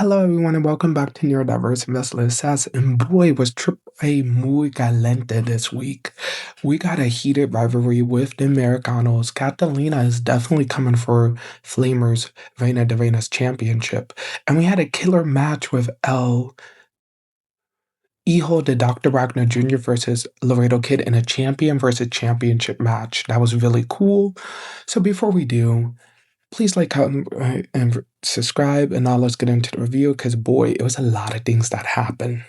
Hello, everyone, and welcome back to Neurodiverse Investor Sass. And boy, was AAA muy caliente this week. We got a heated rivalry with the Americanos. Catalina is definitely coming for Flamers' Reinas championship. And we had a killer match with Hijo del Dr. Wagner Jr. versus Laredo Kid in a champion versus championship match. That was really cool. So before we do, please like, comment, and subscribe, and now let's get into the review, because boy, it was a lot of things that happened.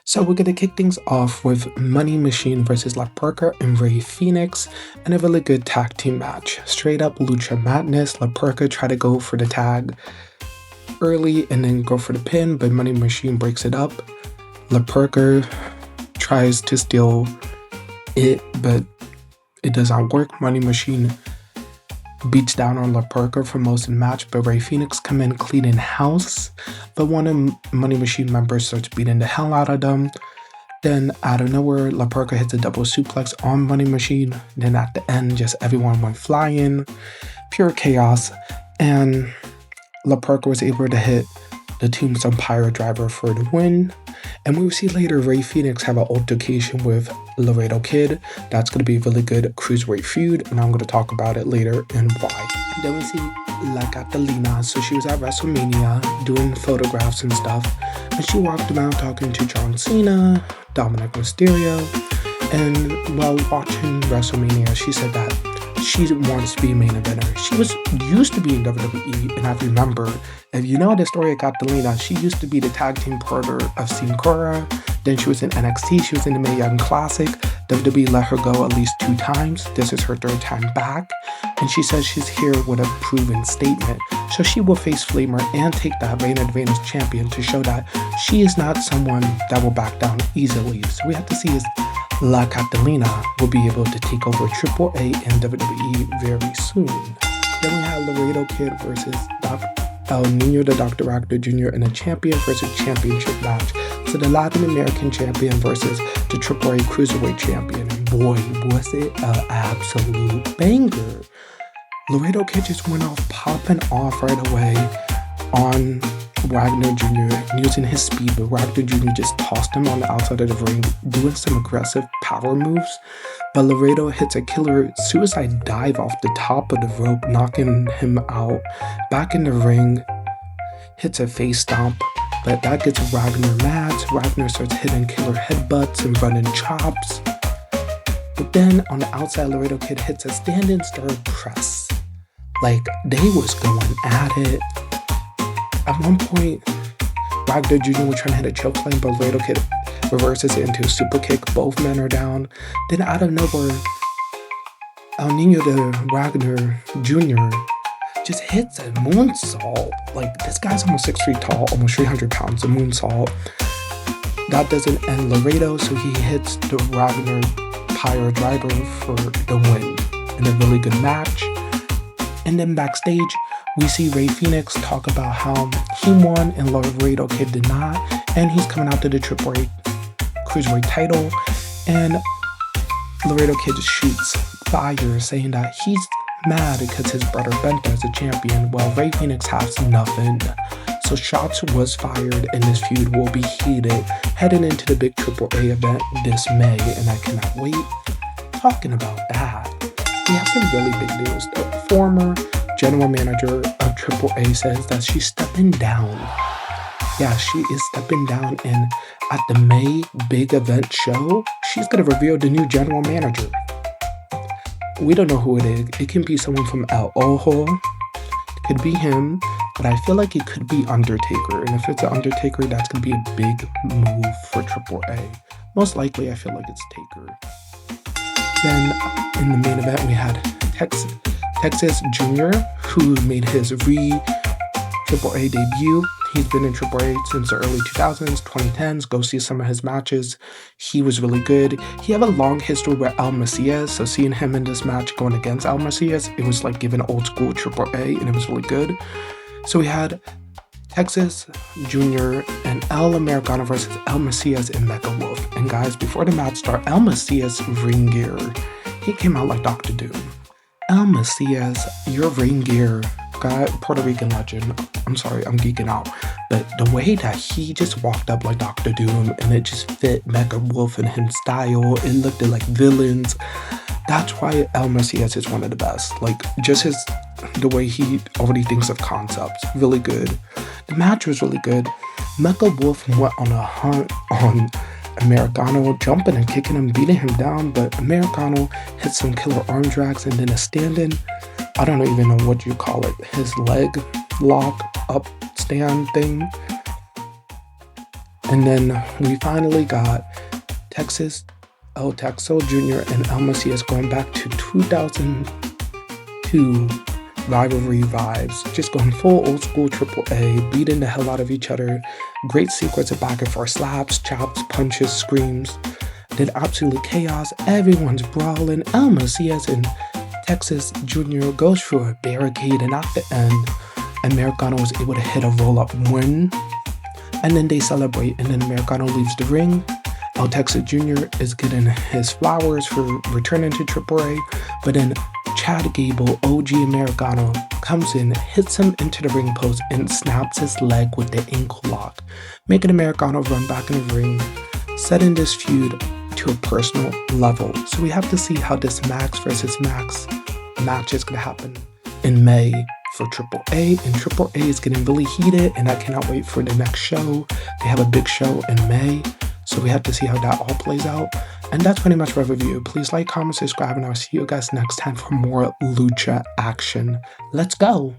So we're going to kick things off with Money Machine versus Parka and Fenix, and a really good tag team match. Straight up Lucha madness. Parka tried to go for the tag early and then go for the pin, but Money Machine breaks it up. Parka tries to steal it, but it does not work. Money Machine beats down on Parka for most of the match, but Fenix come in cleaning house, but one of Money Machine members starts beating the hell out of them. Then out of nowhere, Parka hits a double suplex on Money Machine. Then at the end, just everyone went flying, pure chaos, and Parka was able to hit the Tombstone Pirate Driver for the win. And we will see later Fenix have an altercation with Laredo Kid. That's going to be a really good cruiserweight feud, and I'm going to talk about it later and why. Then we see Catalina. So she was at WrestleMania doing photographs and stuff, and she walked around talking to John Cena, Dominic Mysterio, and while watching WrestleMania, she said that she wants to be a main eventer. She was used to be in WWE, and I remember, if you know the story of Catalina, she used to be the tag team partner of Sin Cara. Then she was in NXT, she was in the Mae Young Classic. WWE let her go at least 2 times. This is her 3rd time back. And she says she's here with a proven statement. So she will face Flamer and take that Reinas champion to show that she is not someone that will back down easily. So we have to see if La Catalina will be able to take over AAA and WWE very soon. Then we have Laredo Kid versus El Niño de Dr. Wagner Jr. in a champion versus championship match. So the Latin American champion versus the AAA Cruiserweight champion. And boy, was it an absolute banger. Laredo Kid just went off popping off right away on Wagner Jr. using his speed, but Wagner Jr. just tossed him on the outside of the ring, doing some aggressive power moves. But Laredo hits a killer suicide dive off the top of the rope, knocking him out. Back in the ring, hits a face stomp, but that gets Wagner mad. So Wagner starts hitting killer headbutts and running chops. But then on the outside, Laredo Kid hits a standing star press. Like, they was going at it. At one point, Wagner Jr. was trying to hit a chokeslam, but Laredo Kid reverses it into a super kick. Both men are down. Then out of nowhere, El Niño de Wagner Jr. just hits a moonsault. Like, this guy's almost 6 feet tall, almost 300 pounds, a moonsault. That doesn't end Laredo, so he hits the Wagner Pirate Driver for the win in a really good match. And then backstage, we see Fenix talk about how he won and Laredo Kid did not, and he's coming out to the AAA Cruiserweight title, and Laredo Kid shoots fire, saying that he's mad because his brother Benta is a champion, while Fenix has nothing. So shots was fired, and this feud will be heated heading into the big AAA event this May, and I cannot wait. Talking about that, we have some really big news. The former general manager of AAA says that she's stepping down. Yeah, she is stepping down, and at the May big event show, she's going to reveal the new general manager. We don't know who it is. It can be someone from El Ojo. It could be him, but I feel like it could be Undertaker. And if it's an Undertaker, that's going to be a big move for AAA. Most likely, I feel like it's Taker. Then in the main event, we had Texas Jr., who made his AAA debut. He's been in AAA since the early 2000s, 2010s. Go see some of his matches. He was really good. He had a long history with El Mesias, so seeing him in this match going against El Mesias, it was like giving old school AAA, and it was really good. So we had Texas Jr. and El Americano versus El Mesias and Mecha Wolf. And guys, before the match started, El Mesias ring gear, he came out like Dr. Doom. El Mesias, your ring gear, guy, Puerto Rican legend. I'm sorry, I'm geeking out. But the way that he just walked up like Dr. Doom and it just fit Mecha Wolf and him style, it looked like villains. That's why El Mesias is one of the best. Like, just the way he already thinks of concepts. Really good. The match was really good. Mecha Wolf went on a hunt on Americano, jumping and kicking him, beating him down, but Americano hit some killer arm drags and then a stand-in. I don't even know what you call it. His leg lock up stand thing. And then we finally got El Texo Jr. and El Mesias going back to 2002 rivalry vibes. Just going full old school AAA, beating the hell out of each other. Great sequence of back and forth slaps, chops, punches, screams. Then absolutely chaos. Everyone's brawling. El Mesias and Texas Jr. goes through a barricade, and at the end, Americano was able to hit a roll-up win. And then they celebrate, and then Americano leaves the ring. El Texas Jr. is getting his flowers for returning to AAA, but then Chad Gable, OG Americano, comes in, hits him into the ring post, and snaps his leg with the ankle lock, making Americano run back in the ring, setting this feud to a personal level. So we have to see how this Max versus Max match is going to happen in May for AAA, and AAA is getting really heated, and I cannot wait for the next show. They have a big show in May, so we have to see how that all plays out. And that's pretty much my review. Please like, comment, subscribe, and I'll see you guys next time for more Lucha action. Let's go!